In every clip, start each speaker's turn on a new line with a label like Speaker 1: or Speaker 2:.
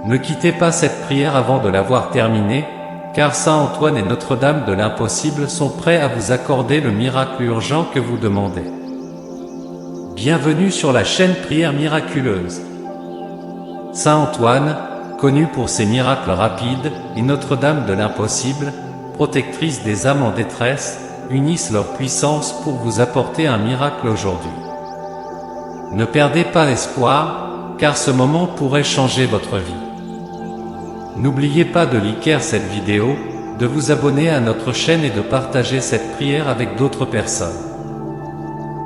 Speaker 1: Ne quittez pas cette prière avant de l'avoir terminée, car Saint Antoine et Notre-Dame de l'Impossible sont prêts à vous accorder le miracle urgent que vous demandez. Bienvenue sur la chaîne Prière Miraculeuse. Saint Antoine, connu pour ses miracles rapides, et Notre-Dame de l'Impossible, protectrice des âmes en détresse, unissent leur puissance pour vous apporter un miracle aujourd'hui. Ne perdez pas espoir, car ce moment pourrait changer votre vie. N'oubliez pas de liker cette vidéo, de vous abonner à notre chaîne et de partager cette prière avec d'autres personnes.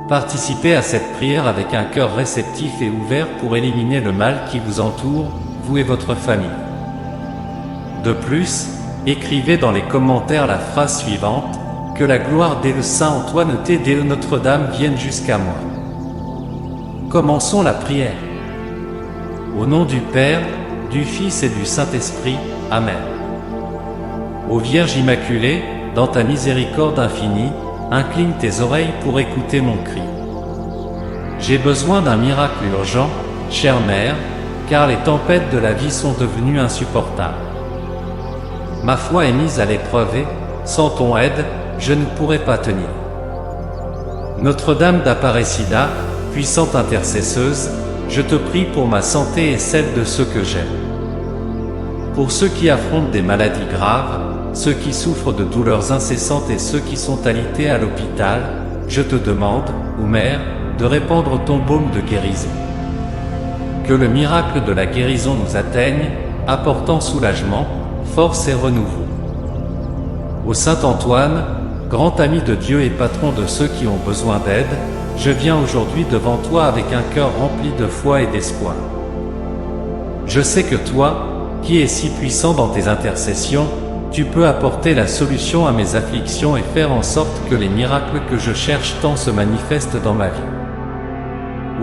Speaker 1: Participez à cette prière avec un cœur réceptif et ouvert pour éliminer le mal qui vous entoure, vous et votre famille. De plus, écrivez dans les commentaires la phrase suivante: « Que la gloire de Saint Antoine et Notre-Dame vienne jusqu'à moi ». Commençons la prière. Au nom du Père, du Fils et du Saint-Esprit, Amen. Ô Vierge Immaculée, dans ta miséricorde infinie, incline tes oreilles pour écouter mon cri. J'ai besoin d'un miracle urgent, chère Mère, car les tempêtes de la vie sont devenues insupportables. Ma foi est mise à l'épreuve et, sans ton aide, je ne pourrai pas tenir. Notre-Dame d'Aparecida, puissante intercesseuse, je te prie pour ma santé et celle de ceux que j'aime. Pour ceux qui affrontent des maladies graves, ceux qui souffrent de douleurs incessantes et ceux qui sont alités à l'hôpital, je te demande, ô Mère, de répandre ton baume de guérison. Que le miracle de la guérison nous atteigne, apportant soulagement, force et renouveau. Ô Saint Antoine, grand ami de Dieu et patron de ceux qui ont besoin d'aide, je viens aujourd'hui devant toi avec un cœur rempli de foi et d'espoir. Je sais que toi, qui es si puissant dans tes intercessions, tu peux apporter la solution à mes afflictions et faire en sorte que les miracles que je cherche tant se manifestent dans ma vie.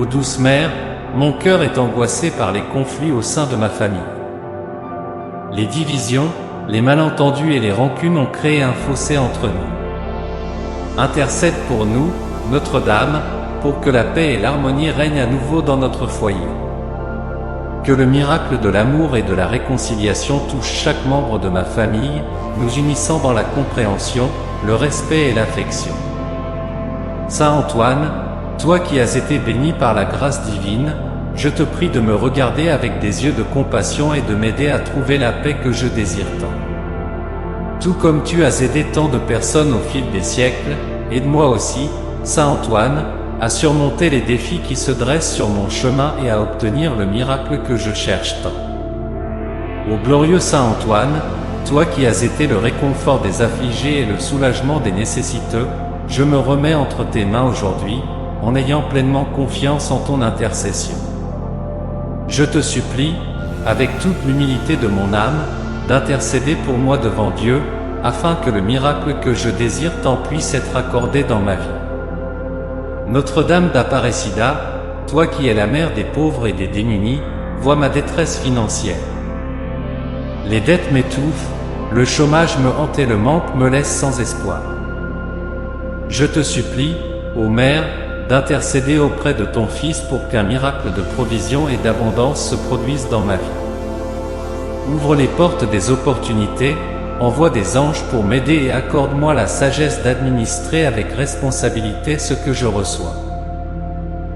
Speaker 1: Ô douce Mère, mon cœur est angoissé par les conflits au sein de ma famille. Les divisions, les malentendus et les rancunes ont créé un fossé entre nous. Intercède pour nous, Notre-Dame, pour que la paix et l'harmonie règnent à nouveau dans notre foyer. Que le miracle de l'amour et de la réconciliation touche chaque membre de ma famille, nous unissant dans la compréhension, le respect et l'affection. Saint Antoine, toi qui as été béni par la grâce divine, je te prie de me regarder avec des yeux de compassion et de m'aider à trouver la paix que je désire tant. Tout comme tu as aidé tant de personnes au fil des siècles, aide-moi aussi, Saint Antoine, à surmonter les défis qui se dressent sur mon chemin et à obtenir le miracle que je cherche tant. Ô glorieux Saint Antoine, toi qui as été le réconfort des affligés et le soulagement des nécessiteux, je me remets entre tes mains aujourd'hui, en ayant pleinement confiance en ton intercession. Je te supplie, avec toute l'humilité de mon âme, d'intercéder pour moi devant Dieu, afin que le miracle que je désire tant puisse être accordé dans ma vie. Notre-Dame d'Aparecida, toi qui es la mère des pauvres et des démunis, vois ma détresse financière. Les dettes m'étouffent, le chômage me hante et le manque me laisse sans espoir. Je te supplie, ô Mère, d'intercéder auprès de ton Fils pour qu'un miracle de provision et d'abondance se produise dans ma vie. Ouvre les portes des opportunités, envoie des anges pour m'aider et accorde-moi la sagesse d'administrer avec responsabilité ce que je reçois.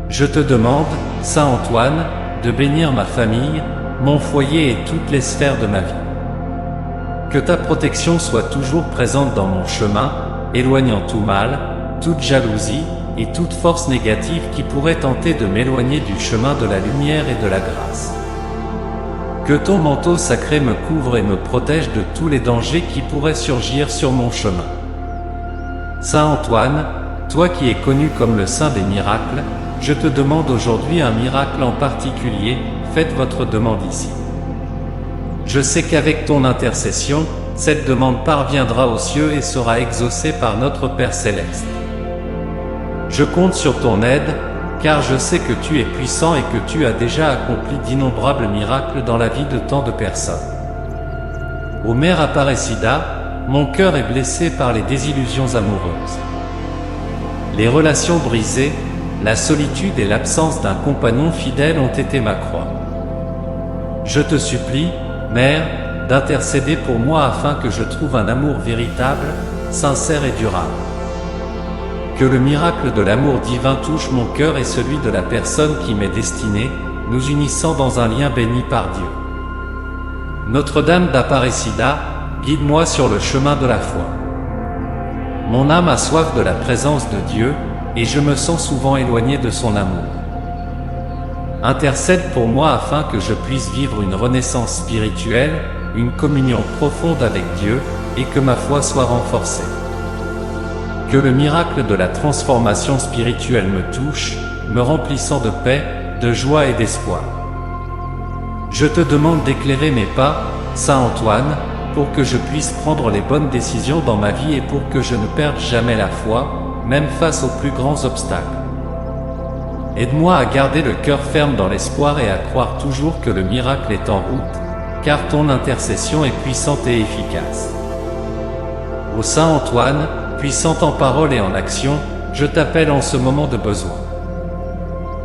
Speaker 1: Je te demande, Saint Antoine, de bénir ma famille, mon foyer et toutes les sphères de ma vie. Que ta protection soit toujours présente dans mon chemin, éloignant tout mal, toute jalousie et toute force négative qui pourrait tenter de m'éloigner du chemin de la lumière et de la grâce. Que ton manteau sacré me couvre et me protège de tous les dangers qui pourraient surgir sur mon chemin. Saint Antoine, toi qui es connu comme le Saint des miracles, je te demande aujourd'hui un miracle en particulier, faites votre demande ici. Je sais qu'avec ton intercession, cette demande parviendra aux cieux et sera exaucée par notre Père Céleste. Je compte sur ton aide, car je sais que tu es puissant et que tu as déjà accompli d'innombrables miracles dans la vie de tant de personnes. Ô Mère Aparecida, mon cœur est blessé par les désillusions amoureuses. Les relations brisées, la solitude et l'absence d'un compagnon fidèle ont été ma croix. je te supplie, Mère, d'intercéder pour moi afin que je trouve un amour véritable, sincère et durable. Que le miracle de l'amour divin touche mon cœur et celui de la personne qui m'est destinée, nous unissant dans un lien béni par Dieu. Notre-Dame d'Aparecida, guide-moi sur le chemin de la foi. Mon âme a soif de la présence de Dieu, et je me sens souvent éloigné de son amour. Intercède pour moi afin que je puisse vivre une renaissance spirituelle, une communion profonde avec Dieu, et que ma foi soit renforcée. Que le miracle de la transformation spirituelle me touche, me remplissant de paix, de joie et d'espoir. Je te demande d'éclairer mes pas, Saint Antoine, pour que je puisse prendre les bonnes décisions dans ma vie et pour que je ne perde jamais la foi, même face aux plus grands obstacles. Aide-moi à garder le cœur ferme dans l'espoir et à croire toujours que le miracle est en route, car ton intercession est puissante et efficace. Ô Saint Antoine, puissant en parole et en action, je t'appelle en ce moment de besoin.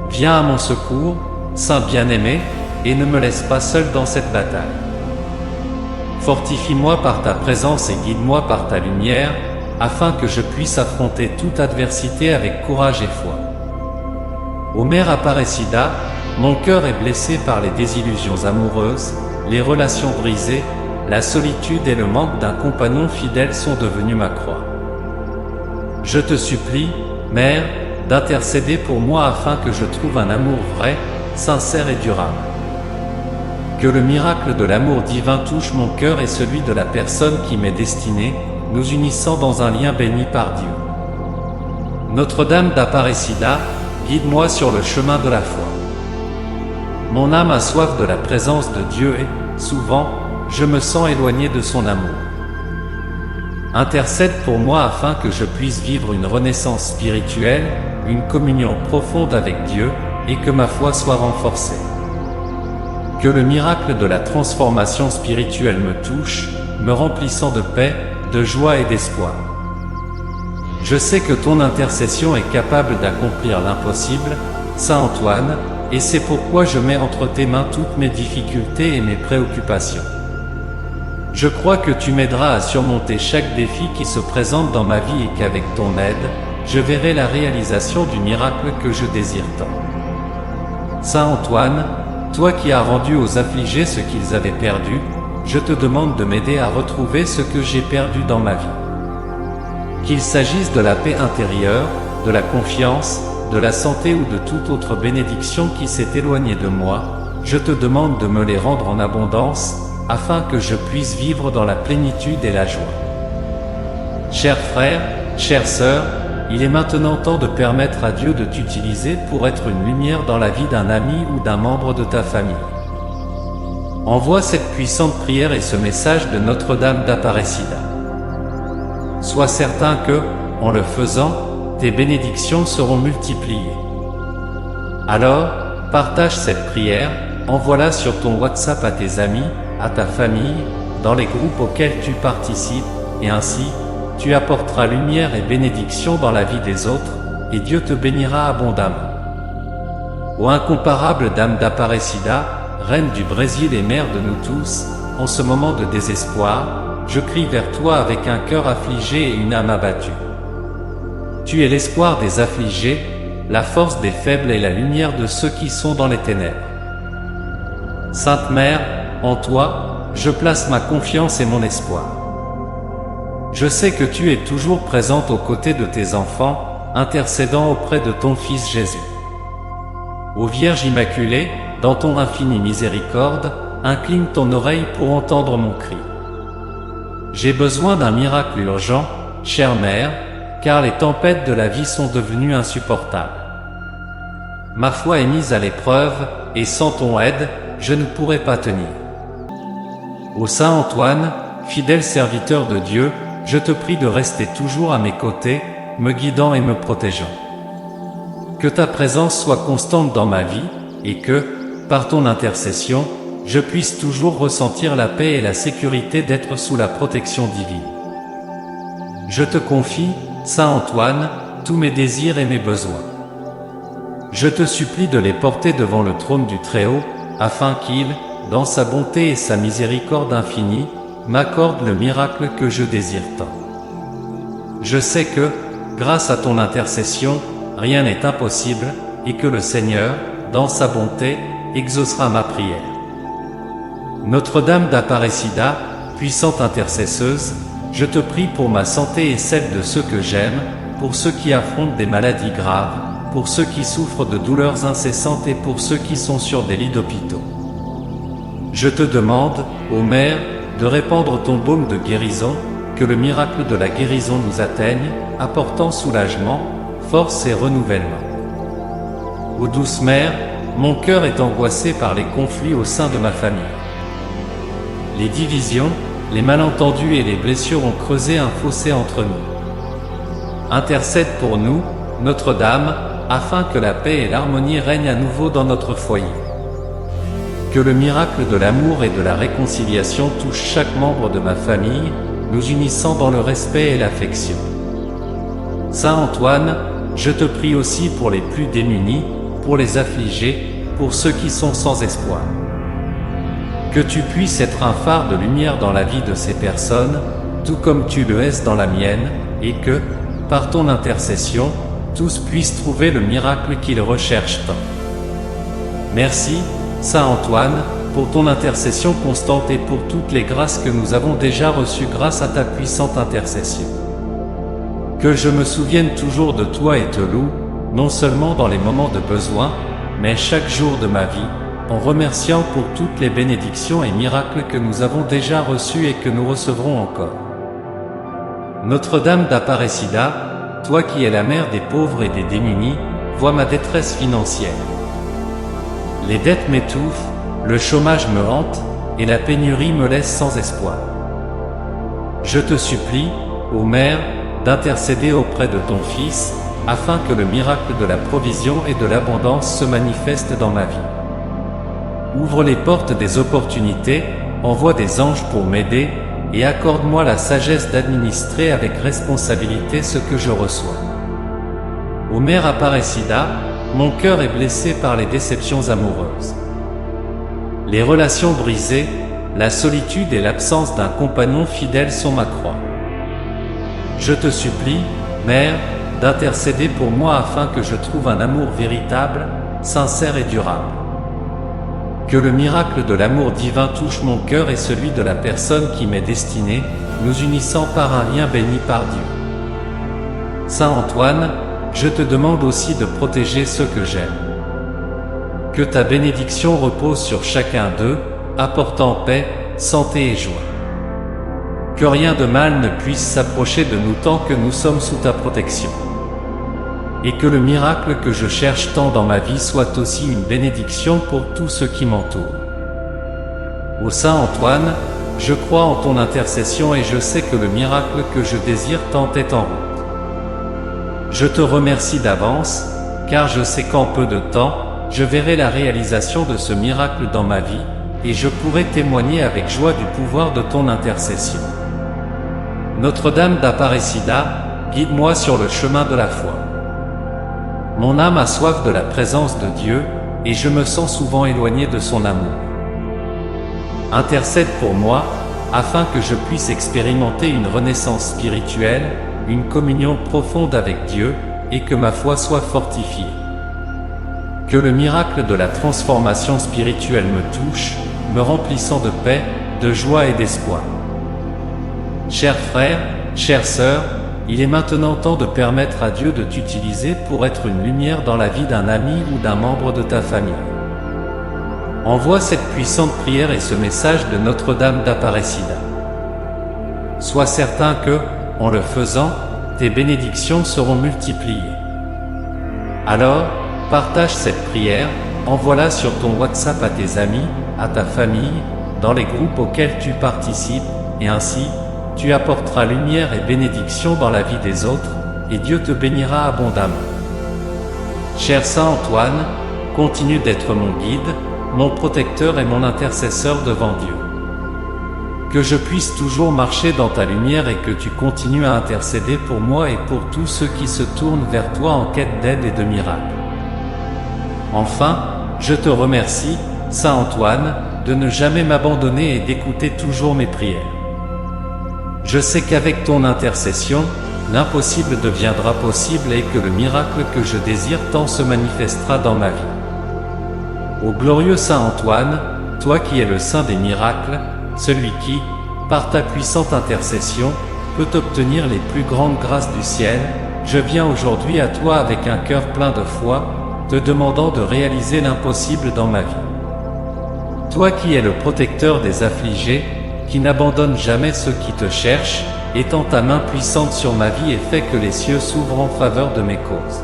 Speaker 1: Viens à mon secours, Saint bien-aimé, et ne me laisse pas seul dans cette bataille. Fortifie-moi par ta présence et guide-moi par ta lumière, afin que je puisse affronter toute adversité avec courage et foi. Ô Mère Aparecida, mon cœur est blessé par les désillusions amoureuses, les relations brisées, la solitude et le manque d'un compagnon fidèle sont devenus ma croix. Je te supplie, Mère, d'intercéder pour moi afin que je trouve un amour vrai, sincère et durable. Que le miracle de l'amour divin touche mon cœur et celui de la personne qui m'est destinée, nous unissant dans un lien béni par Dieu. Notre-Dame d'Aparecida, guide-moi sur le chemin de la foi. Mon âme a soif de la présence de Dieu et, souvent, je me sens éloigné de son amour. Intercède pour moi afin que je puisse vivre une renaissance spirituelle, une communion profonde avec Dieu, et que ma foi soit renforcée. Que le miracle de la transformation spirituelle me touche, me remplissant de paix, de joie et d'espoir. Je sais que ton intercession est capable d'accomplir l'impossible, Saint Antoine, et c'est pourquoi je mets entre tes mains toutes mes difficultés et mes préoccupations. Je crois que tu m'aideras à surmonter chaque défi qui se présente dans ma vie et qu'avec ton aide, je verrai la réalisation du miracle que je désire tant. Saint Antoine, toi qui as rendu aux affligés ce qu'ils avaient perdu, je te demande de m'aider à retrouver ce que j'ai perdu dans ma vie. Qu'il s'agisse de la paix intérieure, de la confiance, de la santé ou de toute autre bénédiction qui s'est éloignée de moi, je te demande de me les rendre en abondance, afin que je puisse vivre dans la plénitude et la joie. Chers frères, chères sœurs, il est maintenant temps de permettre à Dieu de t'utiliser pour être une lumière dans la vie d'un ami ou d'un membre de ta famille. Envoie cette puissante prière et ce message de Notre-Dame d'Aparecida. Sois certain que, en le faisant, tes bénédictions seront multipliées. Alors, partage cette prière, envoie-la sur ton WhatsApp à tes amis, à ta famille, dans les groupes auxquels tu participes, et ainsi, tu apporteras lumière et bénédiction dans la vie des autres, et Dieu te bénira abondamment. Ô incomparable Dame d'Aparecida, Reine du Brésil et Mère de nous tous, en ce moment de désespoir, je crie vers toi avec un cœur affligé et une âme abattue. Tu es l'espoir des affligés, la force des faibles et la lumière de ceux qui sont dans les ténèbres. Sainte Mère, en toi, je place ma confiance et mon espoir. Je sais que tu es toujours présente aux côtés de tes enfants, intercédant auprès de ton Fils Jésus. Ô Vierge Immaculée, dans ton infinie miséricorde, incline ton oreille pour entendre mon cri. J'ai besoin d'un miracle urgent, chère Mère, car les tempêtes de la vie sont devenues insupportables. Ma foi est mise à l'épreuve, et sans ton aide, je ne pourrai pas tenir. Ô Saint Antoine, fidèle serviteur de Dieu, je te prie de rester toujours à mes côtés, me guidant et me protégeant. Que ta présence soit constante dans ma vie, et que, par ton intercession, je puisse toujours ressentir la paix et la sécurité d'être sous la protection divine. Je te confie, Saint Antoine, tous mes désirs et mes besoins. Je te supplie de les porter devant le trône du Très-Haut, afin qu'il, dans sa bonté et sa miséricorde infinie, m'accorde le miracle que je désire tant. Je sais que, grâce à ton intercession, rien n'est impossible, et que le Seigneur, dans sa bonté, exaucera ma prière. Notre-Dame d'Aparecida, puissante intercesseuse, je te prie pour ma santé et celle de ceux que j'aime, pour ceux qui affrontent des maladies graves, pour ceux qui souffrent de douleurs incessantes et pour ceux qui sont sur des lits d'hôpitaux. Je te demande, ô Mère, de répandre ton baume de guérison, que le miracle de la guérison nous atteigne, apportant soulagement, force et renouvellement. Ô douce Mère, mon cœur est angoissé par les conflits au sein de ma famille. Les divisions, les malentendus et les blessures ont creusé un fossé entre nous. Intercède pour nous, Notre-Dame, afin que la paix et l'harmonie règnent à nouveau dans notre foyer. Que le miracle de l'amour et de la réconciliation touche chaque membre de ma famille, nous unissant dans le respect et l'affection. Saint Antoine, je te prie aussi pour les plus démunis, pour les affligés, pour ceux qui sont sans espoir. Que tu puisses être un phare de lumière dans la vie de ces personnes, tout comme tu le es dans la mienne, et que, par ton intercession, tous puissent trouver le miracle qu'ils recherchent tant. Merci, Saint Antoine, pour ton intercession constante et pour toutes les grâces que nous avons déjà reçues grâce à ta puissante intercession. Que je me souvienne toujours de toi et te loue, non seulement dans les moments de besoin, mais chaque jour de ma vie, en remerciant pour toutes les bénédictions et miracles que nous avons déjà reçus et que nous recevrons encore. Notre-Dame d'Aparecida, toi qui es la mère des pauvres et des démunis, vois ma détresse financière. Les dettes m'étouffent, le chômage me hante, et la pénurie me laisse sans espoir. Je te supplie, ô Mère, d'intercéder auprès de ton Fils, afin que le miracle de la provision et de l'abondance se manifeste dans ma vie. Ouvre les portes des opportunités, envoie des anges pour m'aider, et accorde-moi la sagesse d'administrer avec responsabilité ce que je reçois. Ô Mère Aparecida, mon cœur est blessé par les déceptions amoureuses. Les relations brisées, la solitude et l'absence d'un compagnon fidèle sont ma croix. Je te supplie, Mère, d'intercéder pour moi afin que je trouve un amour véritable, sincère et durable. Que le miracle de l'amour divin touche mon cœur et celui de la personne qui m'est destinée, nous unissant par un lien béni par Dieu. Saint Antoine, je te demande aussi de protéger ceux que j'aime. Que ta bénédiction repose sur chacun d'eux, apportant paix, santé et joie. Que rien de mal ne puisse s'approcher de nous tant que nous sommes sous ta protection. Et que le miracle que je cherche tant dans ma vie soit aussi une bénédiction pour tous ceux qui m'entourent. Ô Saint Antoine, je crois en ton intercession et je sais que le miracle que je désire tant est en route. Je te remercie d'avance, car je sais qu'en peu de temps, je verrai la réalisation de ce miracle dans ma vie, et je pourrai témoigner avec joie du pouvoir de ton intercession. Notre-Dame d'Aparecida, guide-moi sur le chemin de la foi. Mon âme a soif de la présence de Dieu, et je me sens souvent éloigné de son amour. Intercède pour moi, afin que je puisse expérimenter une renaissance spirituelle, une communion profonde avec Dieu, et que ma foi soit fortifiée. Que le miracle de la transformation spirituelle me touche, me remplissant de paix, de joie et d'espoir. Chers frères, chères sœurs, il est maintenant temps de permettre à Dieu de t'utiliser pour être une lumière dans la vie d'un ami ou d'un membre de ta famille. Envoie cette puissante prière et ce message de Notre-Dame d'Aparecida. Sois certain que, en le faisant, tes bénédictions seront multipliées. Alors, partage cette prière, envoie-la sur ton WhatsApp à tes amis, à ta famille, dans les groupes auxquels tu participes, et ainsi, tu apporteras lumière et bénédiction dans la vie des autres, et Dieu te bénira abondamment. Cher Saint Antoine, continue d'être mon guide, mon protecteur et mon intercesseur devant Dieu. Que je puisse toujours marcher dans ta lumière et que tu continues à intercéder pour moi et pour tous ceux qui se tournent vers toi en quête d'aide et de miracles. Enfin, je te remercie, Saint Antoine, de ne jamais m'abandonner et d'écouter toujours mes prières. Je sais qu'avec ton intercession, l'impossible deviendra possible et que le miracle que je désire tant se manifestera dans ma vie. Ô glorieux Saint Antoine, toi qui es le saint des miracles, celui qui, par ta puissante intercession, peut obtenir les plus grandes grâces du ciel, je viens aujourd'hui à toi avec un cœur plein de foi, te demandant de réaliser l'impossible dans ma vie. Toi qui es le protecteur des affligés, qui n'abandonne jamais ceux qui te cherchent, étends ta main puissante sur ma vie et fais que les cieux s'ouvrent en faveur de mes causes.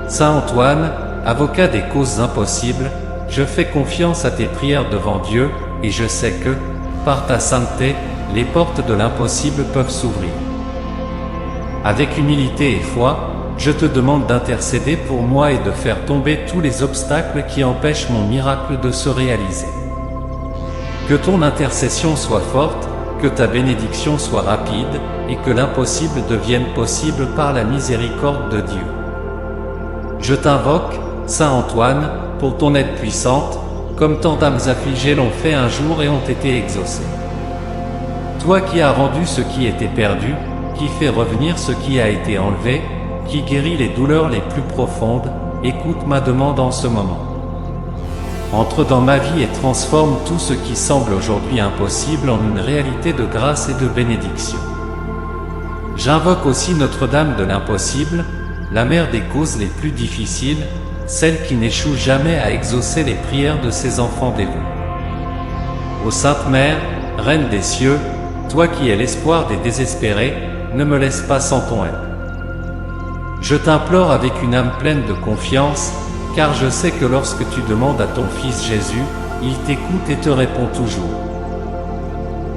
Speaker 1: Saint Antoine, avocat des causes impossibles, je fais confiance à tes prières devant Dieu, et je sais que, par ta sainteté, les portes de l'impossible peuvent s'ouvrir. Avec humilité et foi, je te demande d'intercéder pour moi et de faire tomber tous les obstacles qui empêchent mon miracle de se réaliser. Que ton intercession soit forte, que ta bénédiction soit rapide, et que l'impossible devienne possible par la miséricorde de Dieu. Je t'invoque, Saint Antoine, pour ton aide puissante, comme tant d'âmes affligées l'ont fait un jour et ont été exaucées. Toi qui as rendu ce qui était perdu, qui fait revenir ce qui a été enlevé, qui guérit les douleurs les plus profondes, écoute ma demande en ce moment. Entre dans ma vie et transforme tout ce qui semble aujourd'hui impossible en une réalité de grâce et de bénédiction. J'invoque aussi Notre-Dame de l'impossible, la mère des causes les plus difficiles, celle qui n'échoue jamais à exaucer les prières de ses enfants dévoués. Ô Sainte Mère, Reine des cieux, toi qui es l'espoir des désespérés, ne me laisse pas sans ton aide. Je t'implore avec une âme pleine de confiance, car je sais que lorsque tu demandes à ton Fils Jésus, il t'écoute et te répond toujours.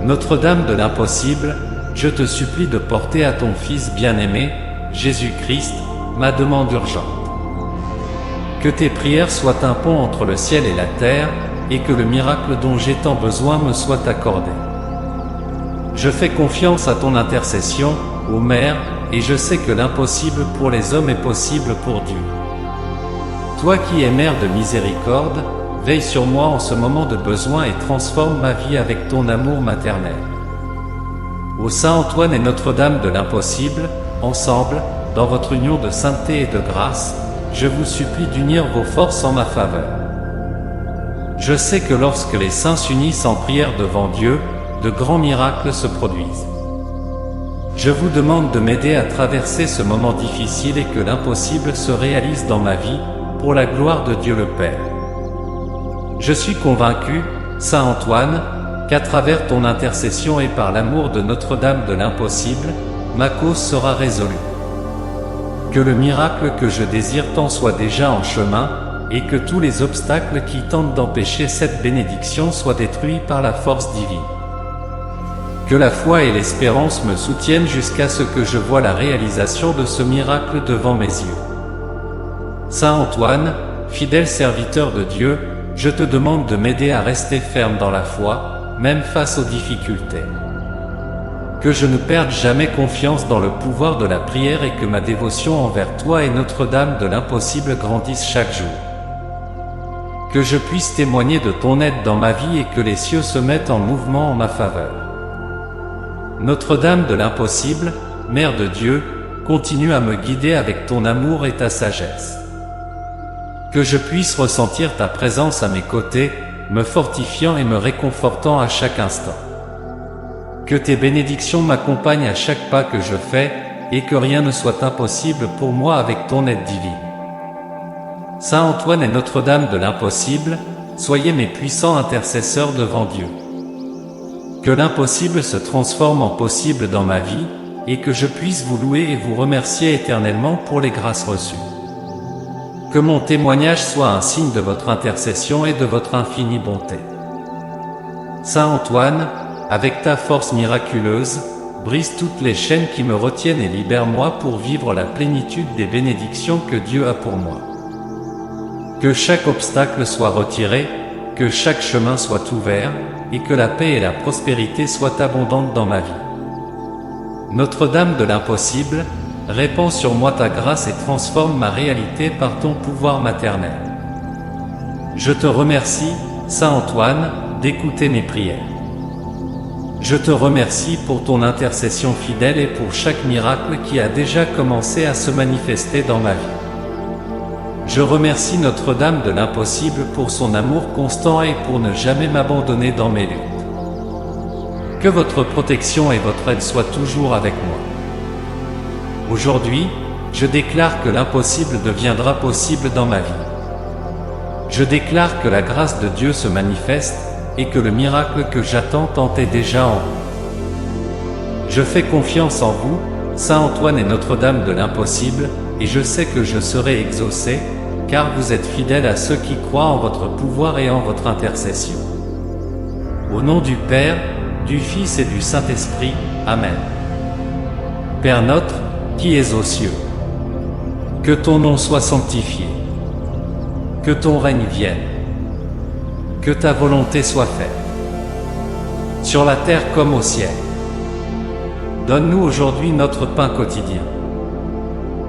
Speaker 1: Notre-Dame de l'impossible, je te supplie de porter à ton Fils bien-aimé, Jésus-Christ, ma demande urgente. Que tes prières soient un pont entre le ciel et la terre, et que le miracle dont j'ai tant besoin me soit accordé. Je fais confiance à ton intercession, ô Mère, et je sais que l'impossible pour les hommes est possible pour Dieu. Toi qui es Mère de miséricorde, veille sur moi en ce moment de besoin et transforme ma vie avec ton amour maternel. Ô Saint Antoine et Notre-Dame de l'impossible, ensemble, dans votre union de sainteté et de grâce, je vous supplie d'unir vos forces en ma faveur. Je sais que lorsque les saints s'unissent en prière devant Dieu, de grands miracles se produisent. Je vous demande de m'aider à traverser ce moment difficile et que l'impossible se réalise dans ma vie, pour la gloire de Dieu le Père. Je suis convaincu, Saint Antoine, qu'à travers ton intercession et par l'amour de Notre-Dame de l'impossible, ma cause sera résolue. Que le miracle que je désire tant soit déjà en chemin, et que tous les obstacles qui tentent d'empêcher cette bénédiction soient détruits par la force divine. Que la foi et l'espérance me soutiennent jusqu'à ce que je voie la réalisation de ce miracle devant mes yeux. Saint Antoine, fidèle serviteur de Dieu, je te demande de m'aider à rester ferme dans la foi, même face aux difficultés. Que je ne perde jamais confiance dans le pouvoir de la prière et que ma dévotion envers toi et Notre-Dame de l'impossible grandisse chaque jour. Que je puisse témoigner de ton aide dans ma vie et que les cieux se mettent en mouvement en ma faveur. Notre-Dame de l'impossible, Mère de Dieu, continue à me guider avec ton amour et ta sagesse. Que je puisse ressentir ta présence à mes côtés, me fortifiant et me réconfortant à chaque instant. Que tes bénédictions m'accompagnent à chaque pas que je fais, et que rien ne soit impossible pour moi avec ton aide divine. Saint Antoine et Notre-Dame de l'impossible, soyez mes puissants intercesseurs devant Dieu. Que l'impossible se transforme en possible dans ma vie, et que je puisse vous louer et vous remercier éternellement pour les grâces reçues. Que mon témoignage soit un signe de votre intercession et de votre infinie bonté. Saint Antoine, avec ta force miraculeuse, brise toutes les chaînes qui me retiennent et libère-moi pour vivre la plénitude des bénédictions que Dieu a pour moi. Que chaque obstacle soit retiré, que chaque chemin soit ouvert, et que la paix et la prospérité soient abondantes dans ma vie. Notre-Dame de l'impossible, répands sur moi ta grâce et transforme ma réalité par ton pouvoir maternel. Je te remercie, Saint Antoine, d'écouter mes prières. Je te remercie pour ton intercession fidèle et pour chaque miracle qui a déjà commencé à se manifester dans ma vie. Je remercie Notre-Dame de l'impossible pour son amour constant et pour ne jamais m'abandonner dans mes luttes. Que votre protection et votre aide soient toujours avec moi. Aujourd'hui, je déclare que l'impossible deviendra possible dans ma vie. Je déclare que la grâce de Dieu se manifeste et que le miracle que j'attends tant est déjà en vous. Je fais confiance en vous, Saint Antoine et Notre-Dame de l'impossible, et je sais que je serai exaucé, car vous êtes fidèles à ceux qui croient en votre pouvoir et en votre intercession. Au nom du Père, du Fils et du Saint-Esprit, Amen. Père notre, qui es aux cieux, que ton nom soit sanctifié, que ton règne vienne, que ta volonté soit faite, sur la terre comme au ciel. Donne-nous aujourd'hui notre pain quotidien.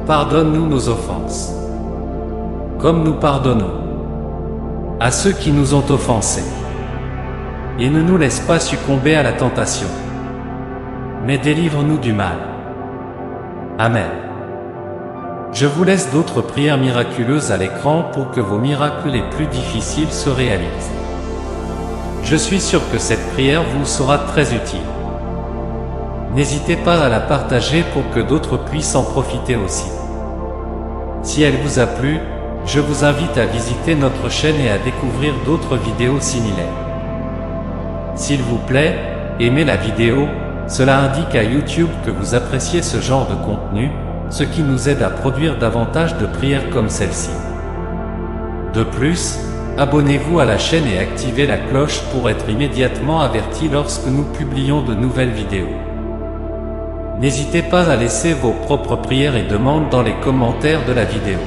Speaker 1: Pardonne-nous nos offenses, comme nous pardonnons à ceux qui nous ont offensés. Et ne nous laisse pas succomber à la tentation, mais délivre-nous du mal. Amen. Je vous laisse d'autres prières miraculeuses à l'écran pour que vos miracles les plus difficiles se réalisent. Je suis sûr que cette prière vous sera très utile. N'hésitez pas à la partager pour que d'autres puissent en profiter aussi. Si elle vous a plu, je vous invite à visiter notre chaîne et à découvrir d'autres vidéos similaires. S'il vous plaît, aimez la vidéo, cela indique à YouTube que vous appréciez ce genre de contenu, ce qui nous aide à produire davantage de prières comme celle-ci. De plus, abonnez-vous à la chaîne et activez la cloche pour être immédiatement averti lorsque nous publions de nouvelles vidéos. N'hésitez pas à laisser vos propres prières et demandes dans les commentaires de la vidéo.